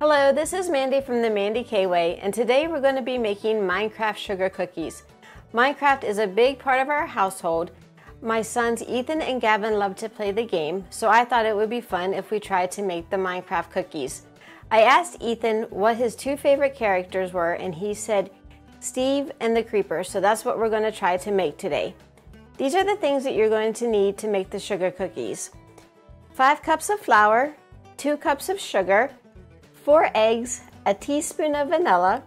Hello, this is Mandy from TheMandyKWay, and today we're going to be making Minecraft sugar cookies. Minecraft is a big part of our household. My sons Ethan and Gavin love to play the game, so I thought it would be fun if we tried to make the Minecraft cookies. I asked Ethan what his two favorite characters were, and he said Steve and the Creeper, so that's what we're going to try to make today. These are the things that you're going to need to make the sugar cookies. 5 cups of flour, 2 cups of sugar, 4 eggs, a teaspoon of vanilla,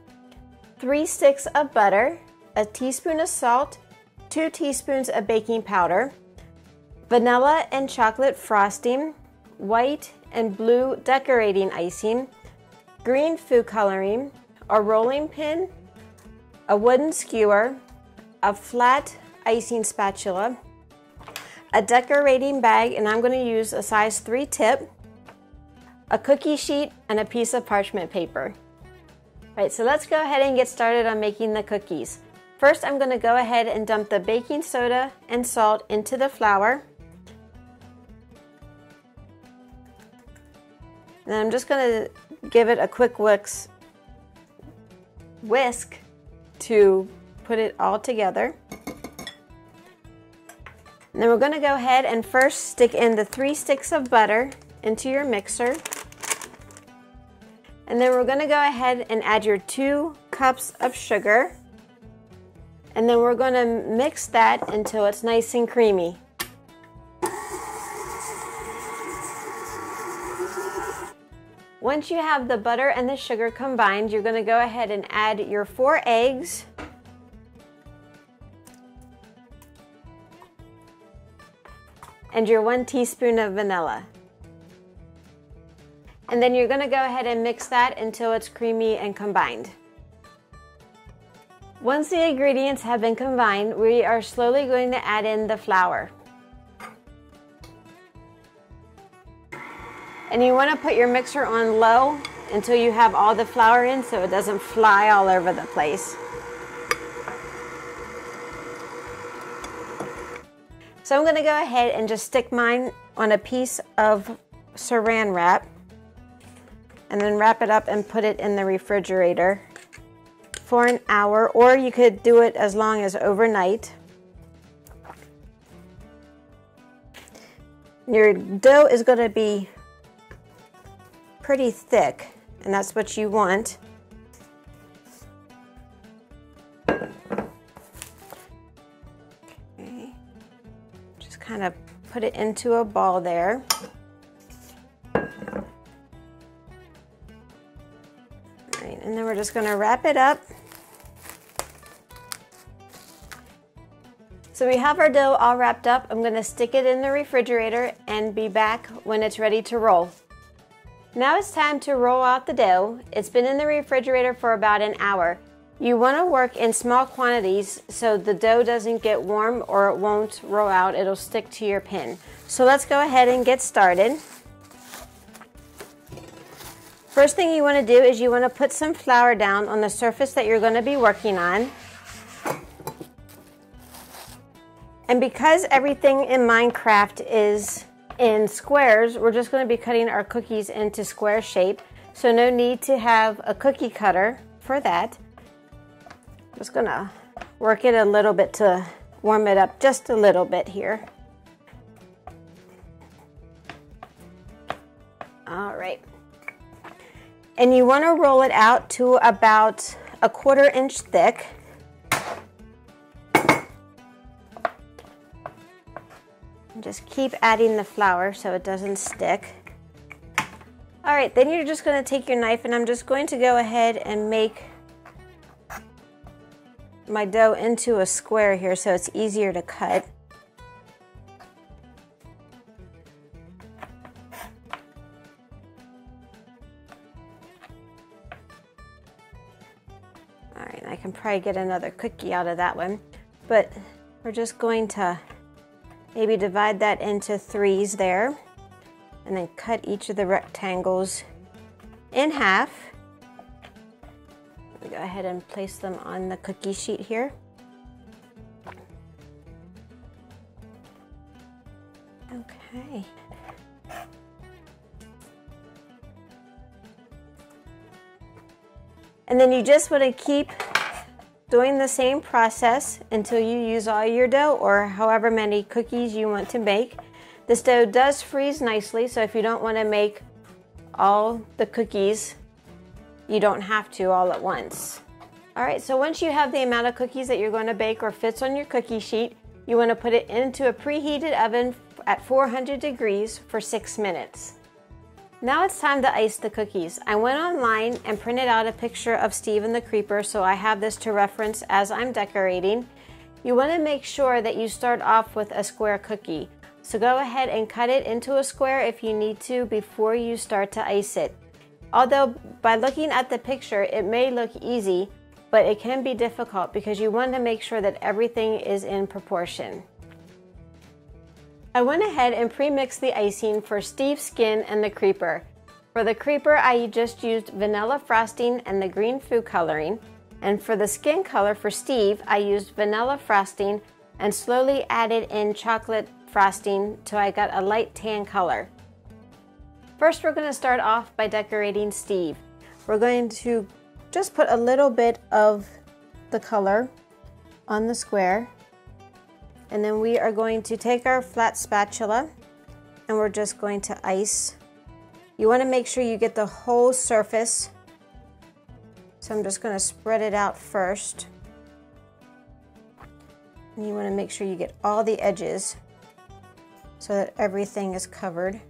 3 sticks of butter, a teaspoon of salt, 2 teaspoons of baking powder, vanilla and chocolate frosting, white and blue decorating icing, green food coloring, a rolling pin, a wooden skewer, a flat icing spatula, a decorating bag, and I'm going to use a size 3 tip, a cookie sheet, and a piece of parchment paper. Alright, so let's go ahead and get started on making the cookies. First, I'm going to go ahead and dump the baking soda and salt into the flour. And I'm just going to give it a quick whisk to put it all together. And then we're going to go ahead and first stick in the 3 sticks of butter into your mixer. And then we're going to go ahead and add your 2 cups of sugar. And then we're going to mix that until it's nice and creamy. Once you have the butter and the sugar combined, you're going to go ahead and add your 4 eggs. And your 1 teaspoon of vanilla. And then you're going to go ahead and mix that until it's creamy and combined. Once the ingredients have been combined, we are slowly going to add in the flour. And you want to put your mixer on low until you have all the flour in so it doesn't fly all over the place. So I'm going to go ahead and just stick mine on a piece of saran wrap. And then wrap it up and put it in the refrigerator for an hour, or you could do it as long as overnight. Your dough is going to be pretty thick, and that's what you want. Okay. Just kind of put it into a ball there. And then we're just going to wrap it up. So we have our dough all wrapped up. I'm going to stick it in the refrigerator and be back when it's ready to roll. Now it's time to roll out the dough. It's been in the refrigerator for about an hour. You want to work in small quantities so the dough doesn't get warm or it won't roll out. It'll stick to your pin. So let's go ahead and get started. First thing you want to do is you want to put some flour down on the surface that you're going to be working on. And because everything in Minecraft is in squares, we're just going to be cutting our cookies into square shape. So no need to have a cookie cutter for that. I'm just going to work it a little bit to warm it up just a little bit here. All right. And you want to roll it out to about 1/4 inch thick. And just keep adding the flour so it doesn't stick. Alright, then you're just going to take your knife, and I'm just going to go ahead and make my dough into a square here so it's easier to cut. Alright, I can probably get another cookie out of that one, but we're just going to maybe divide that into 3s there, and then cut each of the rectangles in half. Go ahead and place them on the cookie sheet here. Okay. And then you just want to keep doing the same process until you use all your dough, or however many cookies you want to make. This dough does freeze nicely, so if you don't want to make all the cookies, you don't have to all at once. Alright, so once you have the amount of cookies that you're going to bake or fits on your cookie sheet, you want to put it into a preheated oven at 400 degrees for 6 minutes. Now it's time to ice the cookies. I went online and printed out a picture of Steve and the Creeper, so I have this to reference as I'm decorating. You want to make sure that you start off with a square cookie. So go ahead and cut it into a square if you need to before you start to ice it. Although by looking at the picture it may look easy, but it can be difficult because you want to make sure that everything is in proportion. I went ahead and pre-mixed the icing for Steve's skin and the Creeper. For the Creeper, I just used vanilla frosting and the green food coloring. And for the skin color for Steve, I used vanilla frosting and slowly added in chocolate frosting till I got a light tan color. First, we're going to start off by decorating Steve. We're going to just put a little bit of the color on the square. And then we are going to take our flat spatula and we're just going to ice. You want to make sure you get the whole surface. So I'm just going to spread it out first. And you want to make sure you get all the edges so that everything is covered.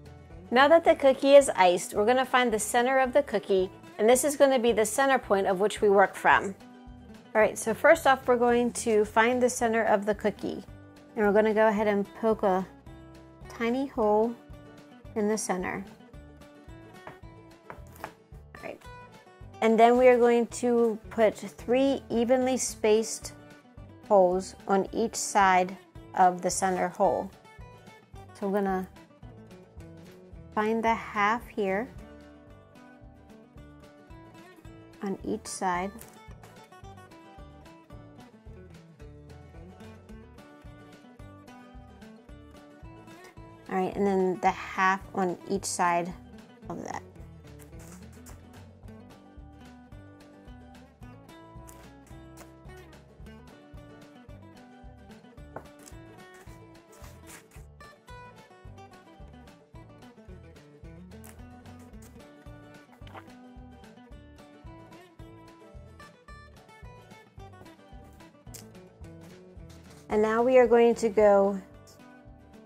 Now that the cookie is iced, we're going to find the center of the cookie, and this is going to be the center point of which we work from. Alright, so first off we're going to find the center of the cookie. And we're going to go ahead and poke a tiny hole in the center. All right. And then we are going to put 3 evenly spaced holes on each side of the center hole. So we're going to find the half here on each side. Alright, and then the half on each side of that. And now we are going to go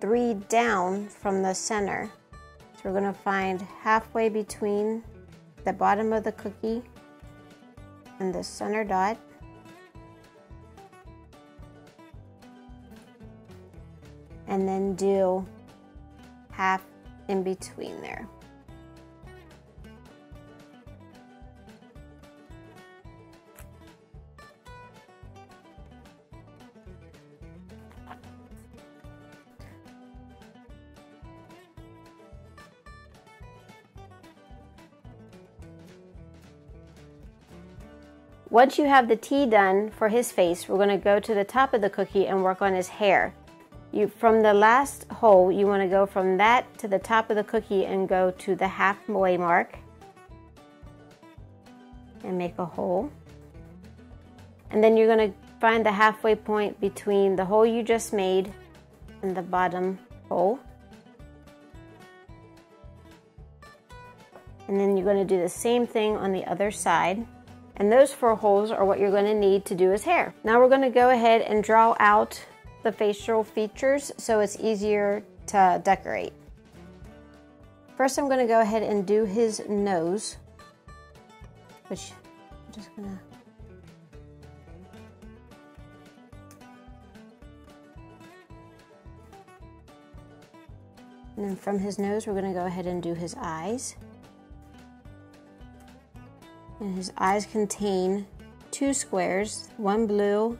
3 down from the center. So we're going to find halfway between the bottom of the cookie and the center dot. And then do half in between there. Once you have the T done for his face, we're going to go to the top of the cookie and work on his hair. From the last hole, you want to go from that to the top of the cookie and go to the halfway mark and make a hole. And then you're going to find the halfway point between the hole you just made and the bottom hole. And then you're going to do the same thing on the other side. And those 4 holes are what you're going to need to do his hair. Now we're going to go ahead and draw out the facial features so it's easier to decorate. First I'm going to go ahead and do his nose, which I'm just going to... And then from his nose we're going to go ahead and do his eyes. And his eyes contain 2 squares, one blue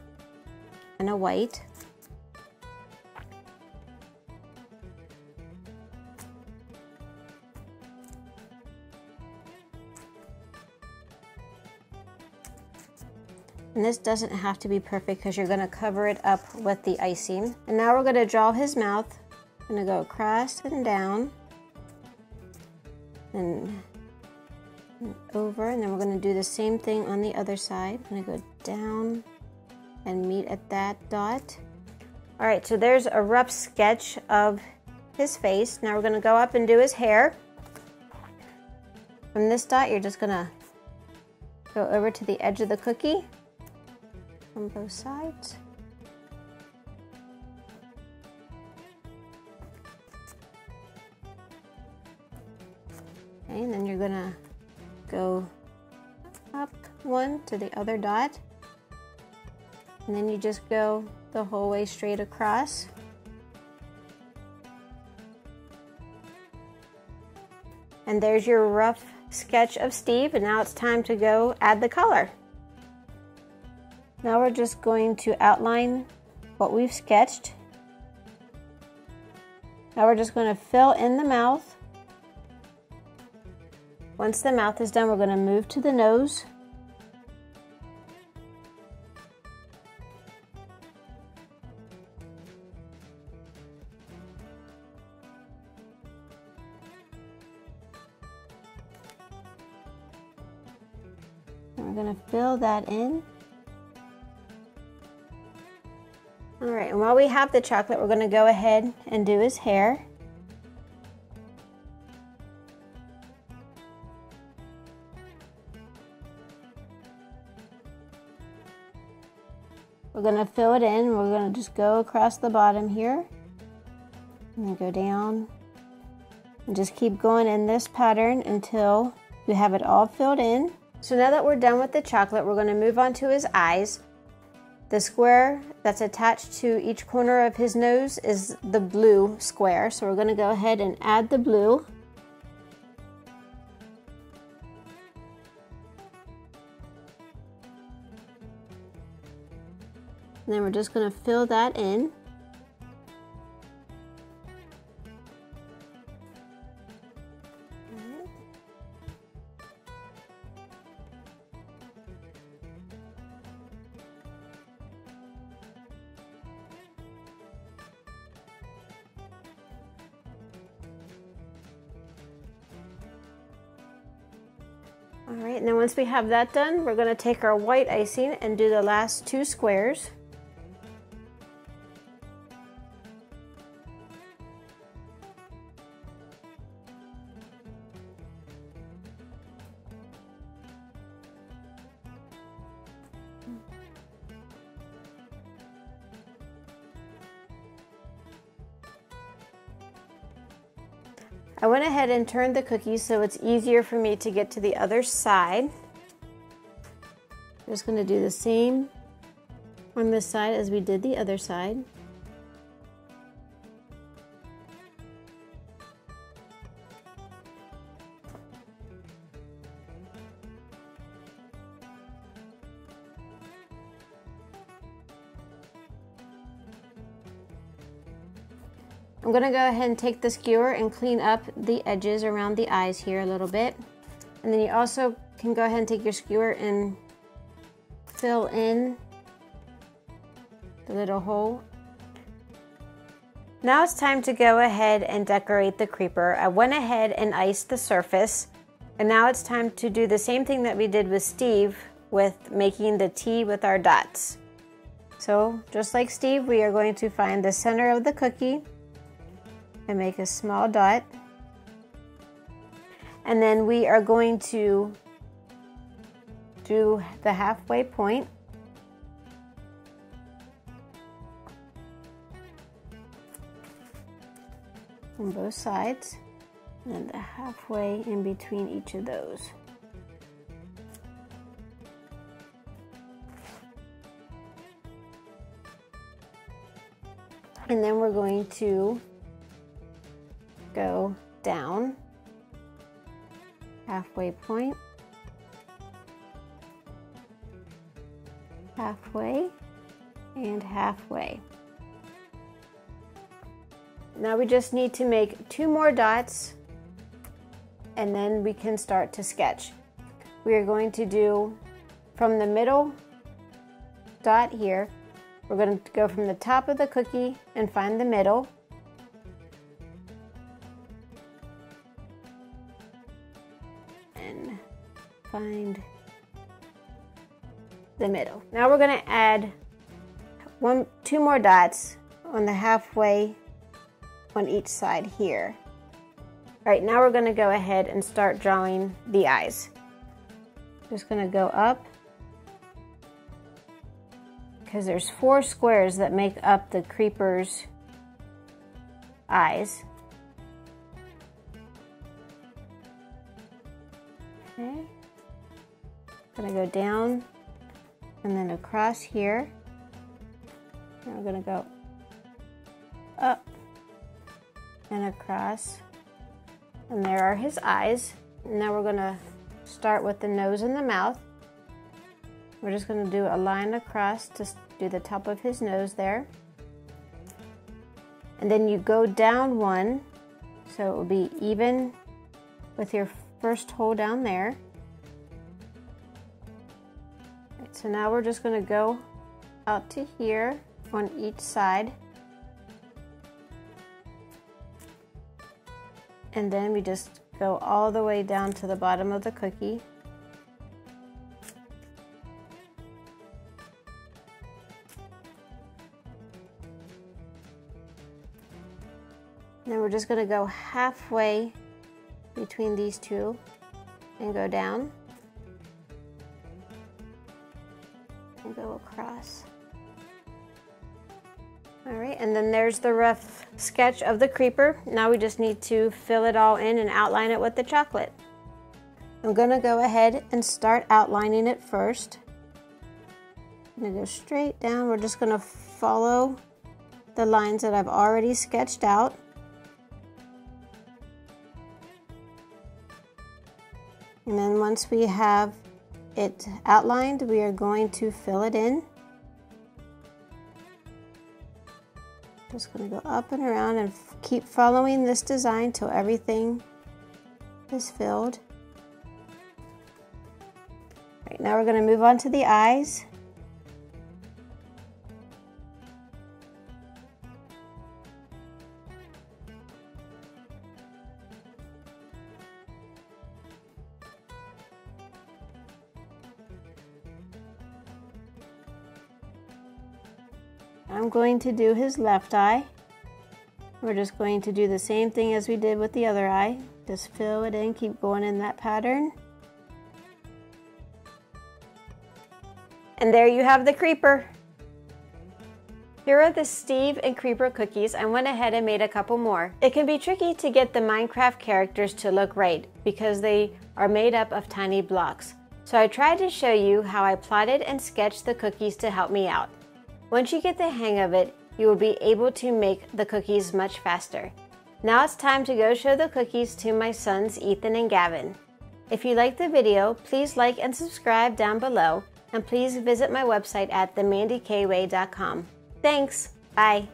and a white. And this doesn't have to be perfect because you're going to cover it up with the icing. And now we're going to draw his mouth. I'm going to go across and down and and over, and then we're going to do the same thing on the other side. I'm going to go down and meet at that dot. All right, so there's a rough sketch of his face. Now we're going to go up and do his hair. From this dot, you're just going to go over to the edge of the cookie on both sides. Okay, and then you're going to go up one to the other dot. And then you just go the whole way straight across. And there's your rough sketch of Steve, and now it's time to go add the color. Now we're just going to outline what we've sketched. Now we're just going to fill in the mouth. Once the mouth is done, we're going to move to the nose. We're going to fill that in. All right, and while we have the chocolate, we're going to go ahead and do his hair. We're going to fill it in. We're going to just go across the bottom here and then go down and just keep going in this pattern until you have it all filled in. So now that we're done with the chocolate, we're going to move on to his eyes. The square that's attached to each corner of his nose is the blue square. So we're going to go ahead and add the blue. And then we're just going to fill that in. All right, and then once we have that done, we're going to take our white icing and do the last two squares. I went ahead and turned the cookies so it's easier for me to get to the other side. I'm just going to do the same on this side as we did the other side. I'm going to go ahead and take the skewer and clean up the edges around the eyes here a little bit. And then you also can go ahead and take your skewer and fill in the little hole. Now it's time to go ahead and decorate the creeper. I went ahead and iced the surface, and now it's time to do the same thing that we did with Steve with making the T with our dots. So just like Steve, we are going to find the center of the cookie and make a small dot, and then we are going to do the halfway point. On both sides, and then the halfway in between each of those. And then we're going to go down, halfway point, halfway, and halfway. Now we just need to make 2 more dots, and then we can start to sketch. We are going to do from the middle dot here, we're going to go from the top of the cookie and find the middle. find the middle. Now we're going to add two more dots on the halfway on each side here. All right, now we're going to go ahead and start drawing the eyes. Just going to go up because there's 4 squares that make up the creeper's eyes. Okay. Going to go down and then across here. And we're going to go up and across. And there are his eyes. Now we're going to start with the nose and the mouth. We're just going to do a line across to do the top of his nose there. And then you go down one, so it will be even with your first hole down there. Right, so now we're just going to go out to here on each side. And then we just go all the way down to the bottom of the cookie. Then we're just going to go halfway between these two and go down and go across. All right, and then there's the rough sketch of the creeper. Now we just need to fill it all in and outline it with the chocolate. I'm going to go ahead and start outlining it first. I'm going to go straight down. We're just going to follow the lines that I've already sketched out. And then once we have it outlined, we are going to fill it in. Just going to go up and around and keep following this design till everything is filled. Right, now we're going to move on to the eyes. I'm going to do his left eye. We're just going to do the same thing as we did with the other eye. Just fill it in, keep going in that pattern. And there you have the creeper. Here are the Steve and Creeper cookies. I went ahead and made a couple more. It can be tricky to get the Minecraft characters to look right because they are made up of tiny blocks. So I tried to show you how I plotted and sketched the cookies to help me out. Once you get the hang of it, you will be able to make the cookies much faster. Now it's time to go show the cookies to my sons Ethan and Gavin. If you liked the video, please like and subscribe down below, and please visit my website at TheMandyKWay.com. Thanks, bye.